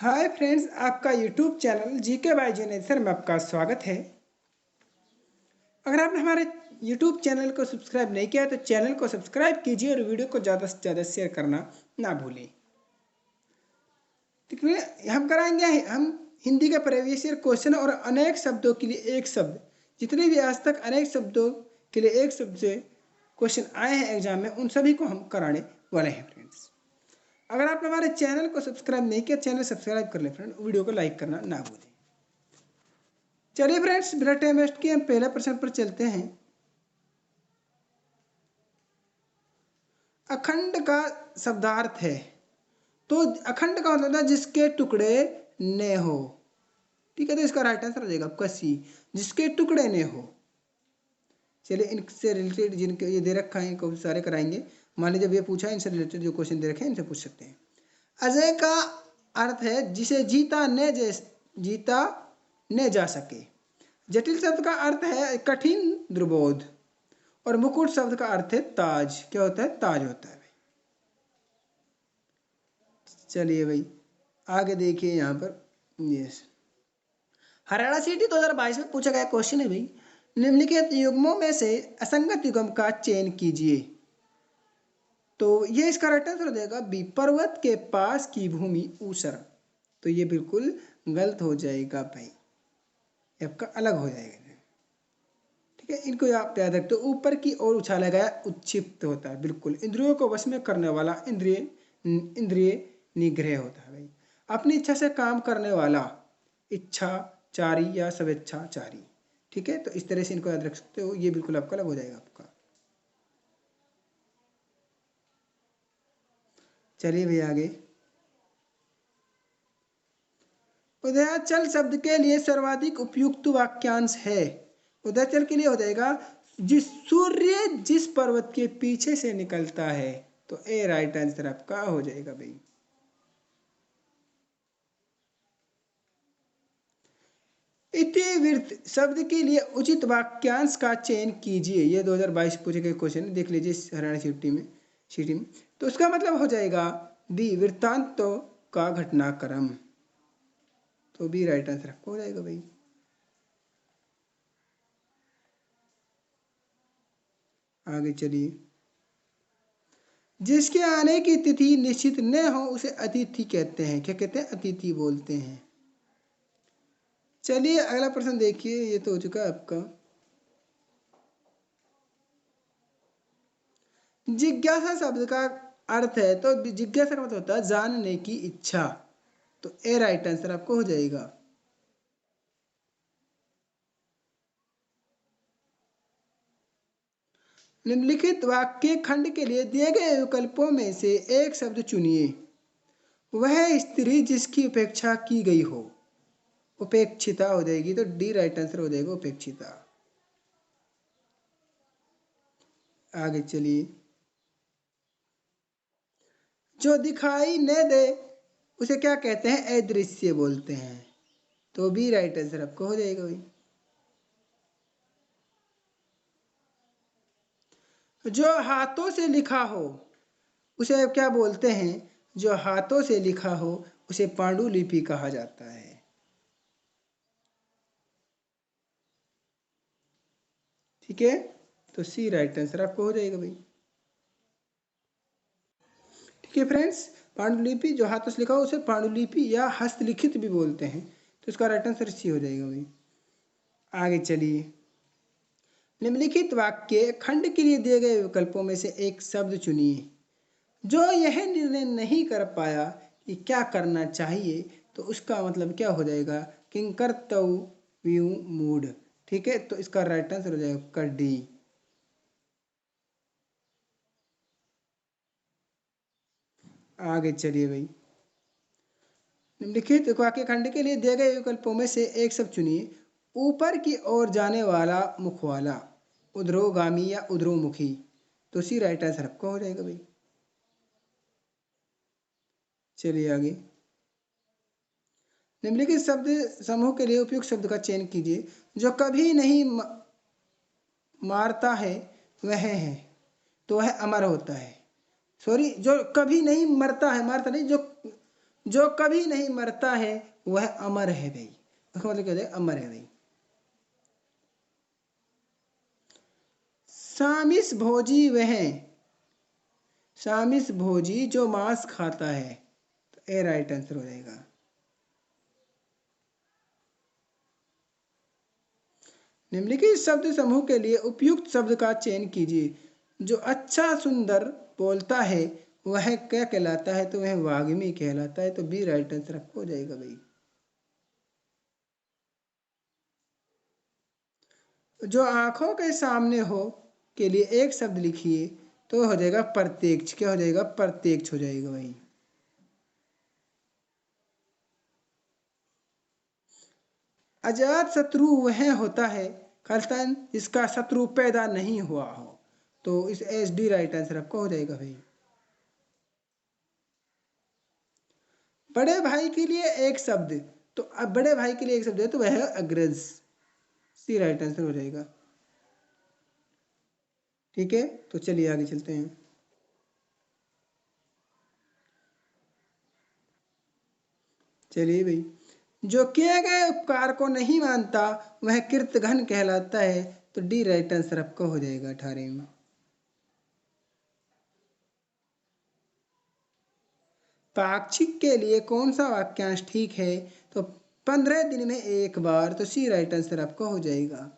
Hi friends, आपका YouTube channel GK by जेनेसर में आपका स्वागत है। अगर आपने हमारे यूट्यूब चैनल को सब्सक्राइब नहीं किया तो चैनल को सब्सक्राइब कीजिए और वीडियो को ज़्यादा से ज़्यादा शेयर करना ना भूलें। हम कराएंगे हम हिंदी के प्रीवियस ईयर क्वेश्चन और अनेक शब्दों के लिए एक शब्द, जितने भी आज तक अनेक शब्दों के लिए एक शब्द से क्वेश्चन आए हैं एग्जाम में, उन सभी को हम कराने वाले हैं फ्रेंड्स। अगर आपने हमारे चैनल को सब्सक्राइब नहीं किया, चैनल सब्सक्राइब कर लें फ्रेंड, वीडियो को लाइक करना ना भूलें। चलिए फ्रेंड्स, बिना टाइम वेस्ट किए हम पहले प्रश्न पर चलते हैं। अखंड का शब्दार्थ है, तो अखंड का मतलब है जिसके टुकड़े न हो। ठीक है, तो इसका राइट आंसर हो जाएगा आपका सी, जिसके टुकड़े न हो। चलिए इनसे रिलेटेड जिनके ये दे रखा है इनको सारे कराएंगे। मान लीजिए जब ये पूछा है, इनसे रिलेटेड जो क्वेश्चन दे रखे हैं इनसे पूछ सकते हैं। अजय का अर्थ है जिसे जीता न जा सके। जटिल शब्द का अर्थ है कठिन दुर्बोध, और मुकुट शब्द का अर्थ है ताज। क्या होता है? ताज होता है। चलिए भाई आगे देखिए यहाँ पर। यस, हरियाणा सिटी 2022 में पूछा गया क्वेश्चन है भाई, निम्नलिखित युग्मों में से असंगत युग्म का चयन कीजिए। तो ये इसका राइट आंसर हो जाएगा बी, पर्वत के पास की भूमि ऊसर। तो ये बिल्कुल गलत हो जाएगा भाई, आपका अलग हो जाएगा। ठीक है, इनको आप याद रखते हो। ऊपर की ओर उछाला गया उच्छिप्त होता है, बिल्कुल इंद्रियों को वश में करने वाला इंद्रिय निग्रह होता है भाई। अपनी इच्छा से काम करने वाला इच्छाचारी या स्वेच्छाचारी। ठीक है, तो इस तरह से इनको याद रख सकते हो, ये बिल्कुल आपका अलग हो जाएगा आपका। चलिए भैया आगे। उदयाचल शब्द के लिए सर्वाधिक उपयुक्त वाक्यांश है। उदयाचल के लिए हो जाएगा जिस सूर्य जिस पर्वत के पीछे से निकलता है। तो ए राइट आंसर आपका हो जाएगा भाई। इतिवृत्त शब्द के लिए उचित वाक्यांश का चयन कीजिए। ये 2022 पूछे गए क्वेश्चन, देख लीजिए हरियाणा सिटी में। तो उसका मतलब हो जाएगा बी, वृत्तांत का घटनाक्रम। तो बी राइट आंसर आपको हो जाएगा भाई। आगे चलिए। जिसके आने की तिथि निश्चित न हो उसे अतिथि कहते हैं। क्या कहते हैं? अतिथि बोलते हैं। चलिए अगला प्रश्न देखिए, ये तो हो चुका है आपका। जिज्ञासा शब्द का अर्थ है, तो जिज्ञासा का मतलब होता है जानने की इच्छा। तो ए राइट आंसर आपको हो जाएगा। निम्नलिखित वाक्य खंड के लिए दिए गए विकल्पों में से एक शब्द चुनिए। वह स्त्री जिसकी उपेक्षा की गई हो। उपेक्षिता हो जाएगी, तो डी राइट आंसर हो जाएगा, उपेक्षिता। आगे चलिए। जो दिखाई न दे उसे क्या कहते हैं? अदृश्य बोलते हैं। तो बी राइट आंसर आपको हो जाएगा भाई। जो हाथों से लिखा हो उसे क्या बोलते हैं? जो हाथों से लिखा हो उसे पांडुलिपि कहा जाता है। ठीक है, तो सी राइट आंसर आपको हो जाएगा भाई। ठीक है फ्रेंड्स, पांडुलिपि जो हाथों से लिखा हो उसे पांडुलिपि या हस्तलिखित भी बोलते हैं। तो इसका राइट आंसर सी हो जाएगा भाई। आगे चलिए। निम्नलिखित वाक्य खंड के लिए दिए गए विकल्पों में से एक शब्द चुनिए। जो यह निर्णय नहीं कर पाया कि क्या करना चाहिए, तो उसका मतलब क्या हो जाएगा? किंकर्तव्य मूड। ठीक है, तो इसका राइट आंसर हो जाएगा डी। आगे चलिए भाई। निम्नलिखित वाक्य खंड के लिए दिए गए विकल्पों में से एक शब्द चुनिए। ऊपर की ओर जाने वाला मुख वाला, उध्रोगामी या उध्रोमुखी। तो सी राइट आंसर आपका हो जाएगा भाई। चलिए आगे। निम्नलिखित शब्द समूह के लिए उपयुक्त शब्द का चयन कीजिए। जो कभी नहीं मारता है वह है, तो वह अमर होता है। सॉरी, जो कभी नहीं मरता है, मारता नहीं, जो जो कभी नहीं मरता है वह अमर है भाई। उसका मतलब क्या है, अमर है भाई। सामिस भोजी वह, सामिस भोजी जो मांस खाता है, तो ए राइट आंसर हो जाएगा। निम्नलिखित शब्द समूह के लिए उपयुक्त शब्द का चयन कीजिए। जो अच्छा सुंदर बोलता है वह क्या कहलाता है, तो वह वाग्मी कहलाता है, तो बी राइट आंसर आपको हो जाएगा भाई। जो आंखों के सामने हो के लिए एक शब्द लिखिए, तो हो जाएगा प्रत्यक्ष। क्या हो जाएगा, प्रत्यक्ष हो जाएगा भाई। अजात शत्रु वह होता है खालिस्तान जिसका शत्रु पैदा नहीं हुआ हो, तो इस एच डी राइट आंसर आपको हो जाएगा भाई। बड़े भाई के लिए एक शब्द, तो अब बड़े भाई के लिए एक शब्द है तो वह है अग्रज, सी राइट आंसर हो जाएगा। ठीक है, तो चलिए आगे चलते हैं। चलिए भाई, जो किए गए उपकार को नहीं मानता वह कृतघ्न कहलाता है, तो डी राइट आंसर आपका हो जाएगा 18 में। पाक्षिक के लिए कौन सा वाक्यांश ठीक है, तो 15 दिन में एक बार, तो सी राइट आंसर आपका हो जाएगा।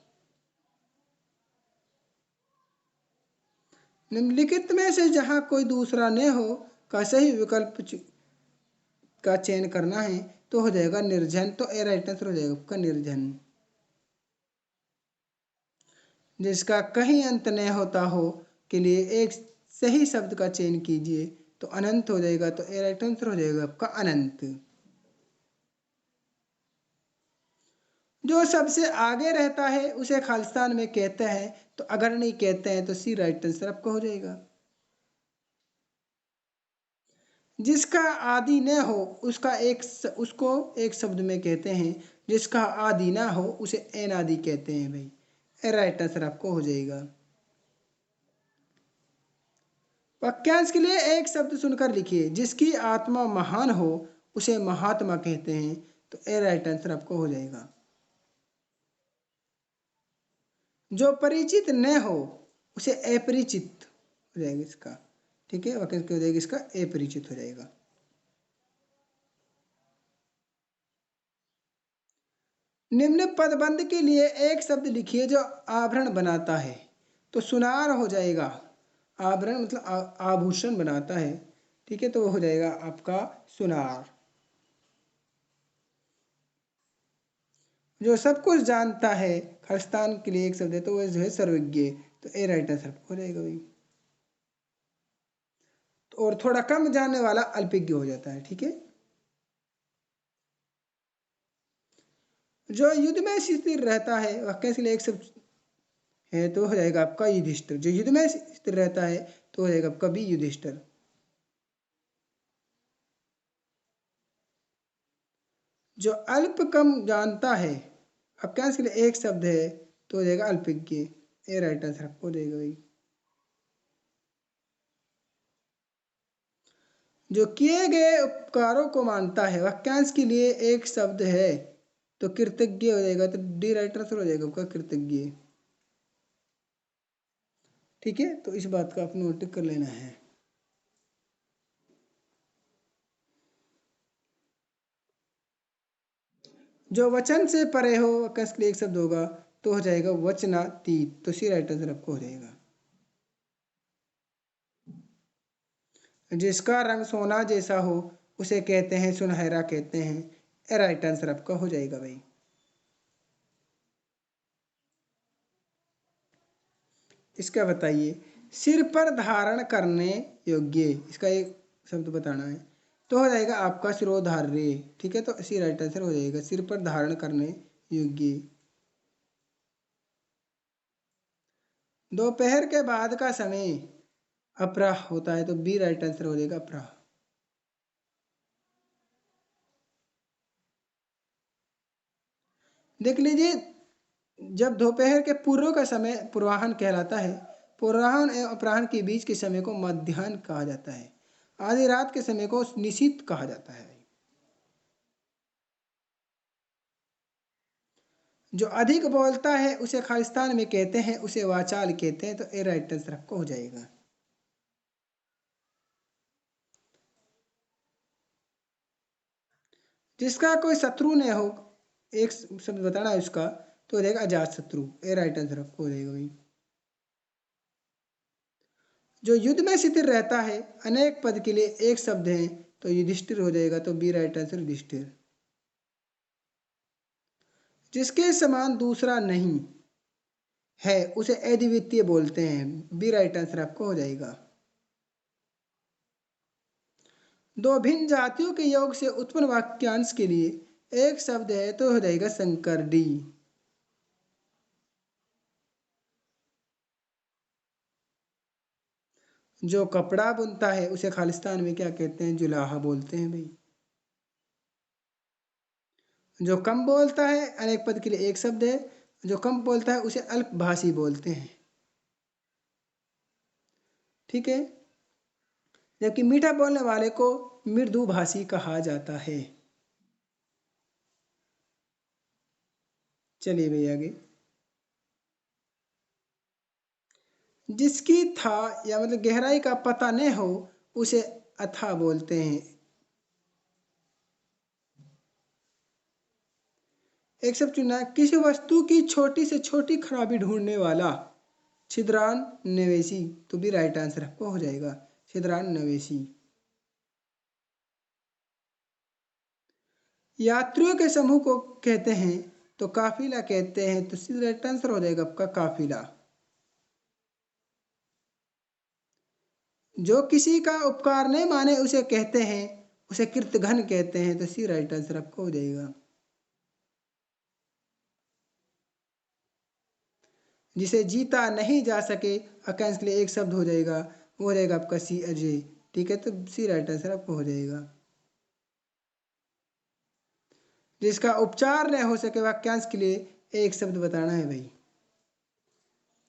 निम्नलिखित में से जहां कोई दूसरा न हो का सही विकल्प का चयन करना है, तो हो जाएगा निर्जन, तो ए राइट आंसर हो जाएगा आपका निर्जन। जिसका कहीं अंत न होता हो के लिए एक सही शब्द का चयन कीजिए, तो अनंत हो जाएगा, तो ए राइट आंसर हो जाएगा आपका अनंत। जो सबसे आगे रहता है उसे खालिस्तान में कहते हैं, तो अगर नहीं कहते हैं तो सी राइट आंसर आपका हो जाएगा। जिसका आदि न हो उसको एक शब्द में कहते हैं, जिसका आदि ना हो उसे अनादि कहते हैं भाई। ए राइट आंसर आपको हो जाएगा। वाक्यांश के लिए एक शब्द सुनकर लिखिए। जिसकी आत्मा महान हो उसे महात्मा कहते हैं, तो ए राइट आंसर आपको हो जाएगा। जो परिचित न हो उसे अपरिचित हो जाएगा इसका। ठीक है, वाक्यांश क्या हो जाएगा इसका, अपरिचित हो जाएगा। निम्न पदबंध के लिए एक शब्द लिखिए जो आभरण बनाता है, तो सुनार हो जाएगा। आभरण मतलब आभूषण बनाता है। ठीक है, तो वो हो जाएगा आपका सुनार। जो सब कुछ जानता है खालिस्तान के लिए एक शब्द है, तो वह जो है सर्वज्ञ, तो ए राइट आंसर हो जाएगा भाई। तो और थोड़ा कम जानने वाला अल्पज्ञ हो जाता है। ठीक है, जो युद्ध में स्थिर रहता है वाक्यांश के लिए एक शब्द है, तो हो जाएगा आपका युधिष्ठिर। जो युद्ध में स्थिर रहता है तो हो जाएगा आपका भी युधिष्ठिर। जो अल्प कम जानता है वाक्यांश के लिए एक शब्द है, तो हो जाएगा अल्पज्ञ। ए राइट आंसर आपको हो जाएगा भाई। जो किए गए उपकारों को मानता है वाक्यांश के लिए एक शब्द है, तो कृतज्ञ हो जाएगा, तो डी राइट आंसर हो जाएगा आपका कृतज्ञ। ठीक है, तो इस बात का आपने नोट कर लेना है। जो वचन से परे हो वाक्यांश के लिए एक शब्द होगा, तो हो जाएगा वचनातीत, तो सी राइट आंसर आपको हो जाएगा। जिसका रंग सोना जैसा हो उसे कहते हैं सुनहरा कहते हैं, ए राइट आंसर आपका हो जाएगा भाई। इसका बताइए, सिर पर धारण करने योग्य, इसका एक शब्द बताना है, तो हो जाएगा आपका शिरोधार्य। ठीक है, तो इसी राइट आंसर हो जाएगा सिर पर धारण करने योग्य। दोपहर के बाद का समय अपराह होता है, तो बी राइट आंसर हो जाएगा अपराह। देख लीजिए, जब दोपहर के पूर्व का समय पूर्वाह्न कहलाता है, पूर्वाह्न एवं अपराह्न के बीच के समय को मध्याह्न कहा जाता है, आधी रात के समय को निशीथ कहा जाता है। जो अधिक बोलता है उसे खालिस्तान में कहते हैं, उसे वाचाल कहते हैं। तो ए राइट आंसर आपको हो जाएगा। जिसका कोई शत्रु न हो, एक शब्द बताना है उसका, तो हो जाएगा अजात शत्रु। ए राइट आंसर आपको हो जाएगा भाई। जो युद्ध में स्थिर रहता है, अनेक पद के लिए एक शब्द है, तो युधिष्ठिर हो जाएगा। तो बी राइट आंसर युधिष्ठिर। जिसके समान दूसरा नहीं है उसे अद्वितीय बोलते हैं। बी राइट आंसर आपको हो जाएगा। दो भिन्न जातियों के योग से उत्पन्न वाक्यांश के लिए एक शब्द है, तो हो जाएगा संकर। डी। जो कपड़ा बुनता है उसे खालिस्तान में क्या कहते हैं? जुलाहा बोलते हैं भाई। जो कम बोलता है, अनेक पद के लिए एक शब्द है, जो कम बोलता है उसे अल्पभाषी बोलते हैं। ठीक है। जबकि मीठा बोलने वाले को मृदुभाषी कहा जाता है। चलिए भैया आगे। जिसकी था या मतलब गहराई का पता न हो उसे अथा बोलते हैं। एक शब्द चुनना है। किसी वस्तु की छोटी से छोटी खराबी ढूंढने वाला छिद्रान नवेशी। तो भी राइट आंसर आपको हो जाएगा छिद्रान नवेशी। यात्रियों के समूह को कहते हैं तो काफिला कहते हैं। तो सीधा राइट आंसर हो जाएगा आपका काफिला। जो किसी का उपकार नहीं माने उसे कहते हैं, उसे कृतघ्न कहते हैं। तो सी राइट आंसर आपको हो जाएगा। जिसे जीता नहीं जा सके, वाक्यांश के लिए एक शब्द हो जाएगा, वो हो जाएगा आपका सी अजय। ठीक है। तो सी राइट आंसर आपको हो जाएगा। जिसका उपचार न हो सके, वाक्यांश के लिए एक शब्द बताना है भाई।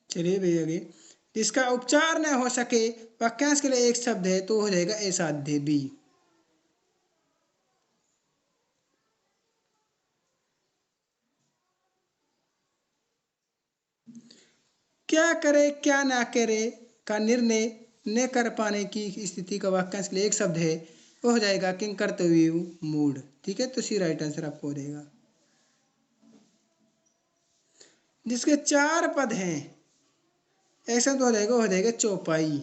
चलिए भैया आगे। जिसका उपचार न हो सके, वाक्यांश के लिए एक शब्द है, तो हो जाएगा असाध्य। बी। क्या करे क्या ना करे का निर्णय न कर पाने की स्थिति का वाक्यांश के लिए एक शब्द है, वो हो जाएगा किंकर्तव्य मूड। ठीक है। तो सी राइट आंसर आपको हो जाएगा। जिसके चार पद हैं, एक शब्द हो जाएगा चौपाई।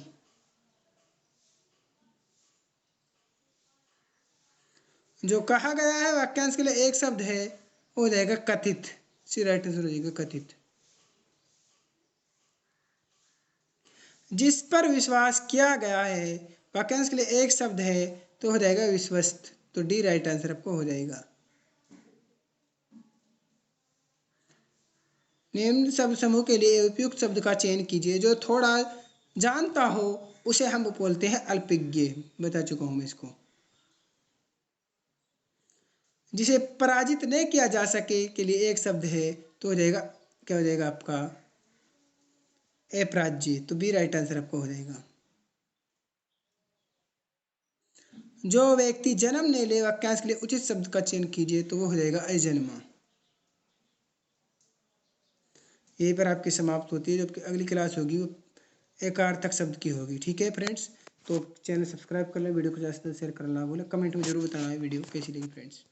जो कहा गया है, वाक्यांश के लिए एक शब्द है, वो हो जाएगा कथित। सी राइट आंसर हो जाएगा कथित। जिस पर विश्वास किया गया है, वाक्यांश के लिए एक शब्द है, तो हो जाएगा विश्वस्त। तो डी राइट आंसर आपको हो जाएगा। निम्न शब्द समूह के लिए उपयुक्त शब्द का चयन कीजिए। जो थोड़ा जानता हो उसे हम बोलते हैं अल्पज्ञ। बता चुका हूं मैं इसको। जिसे पराजित नहीं किया जा सके के लिए एक शब्द है, तो हो जाएगा क्या हो जाएगा आपका अपराज्य। तो बी राइट आंसर आपको हो जाएगा। जो व्यक्ति जन्म नहीं ले, वाक्यांश के लिए उचित शब्द का चयन कीजिए। तो वो हो जाएगा अजन्मा। यहीं पर आपकी समाप्त होती है। जबकि अगली क्लास होगी वो एकार्थक शब्द की होगी। ठीक है फ्रेंड्स। तो चैनल सब्सक्राइब कर लें, वीडियो को ज़्यादा से ज़्यादा शेयर करना ना भूलें, कमेंट में जरूर बताना है वीडियो कैसी लगी फ्रेंड्स।